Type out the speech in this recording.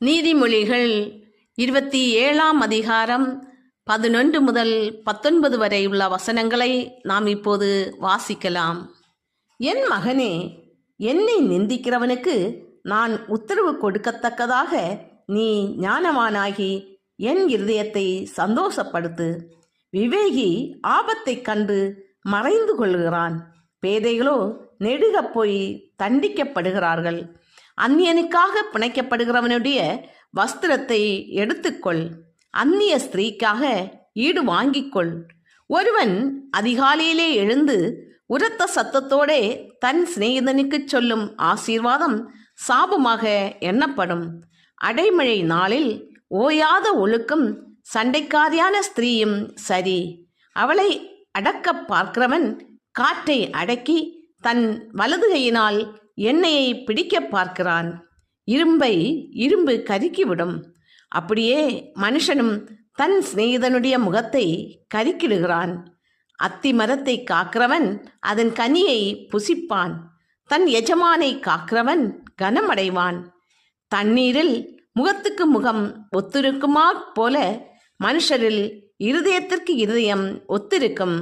நீதிமொழிகள் 27ஆம் அதிகாரம் 11 முதல் 19 வரை உள்ள வசனங்களை நாம் இப்போது வாசிக்கலாம். என் மகனே, என்னை நிந்திக்கிறவனுக்கு நான் உத்தரவு கொடுக்கத்தக்கதாக நீ ஞானவானாகி என் இருதயத்தை சந்தோஷப்படுத்து. விவேகி ஆபத்தைக் கண்டு மறைந்து கொள்கிறான், பேதைகளோ நெடுகப் போய் தண்டிக்கப்படுகிறார்கள். அந்நியனுக்காக பிணைக்கப்படுகிறவனுடைய வஸ்திரத்தை எடுத்துக்கொள், அந்நிய ஸ்திரீக்காக ஈடு வாங்கிக்கொள். ஒருவன் அதிகாலையிலே எழுந்து உரத்த சத்தத்தோடே தன் சிநேகிதனுக்கு சொல்லும் ஆசீர்வாதம் சாபமாக எண்ணப்படும். அடைமழை நாளில் ஓயாத ஒழுக்கும் சண்டைக்காரியான ஸ்திரீயும் சரி. அவளை அடக்க பார்க்கிறவன் காற்றை அடக்கி தன் வலது கையினால் எண்ணெயை பிடிக்க பார்க்கிறான். இரும்பை இரும்பு கருக்கிவிடும். அப்படியே மனுஷனும் தன் சிநேகிதனுடைய முகத்தை கருக்கிடுகிறான். அத்தி மரத்தை காக்கிறவன் அதன் கனியை புசிப்பான். தன் எஜமானை காக்கிறவன் கனமடைவான். தண்ணீரில் முகத்துக்கு முகம் ஒத்திருக்குமா போல மனுஷரில் இருதயத்திற்கு இருதயம் ஒத்திருக்கும்.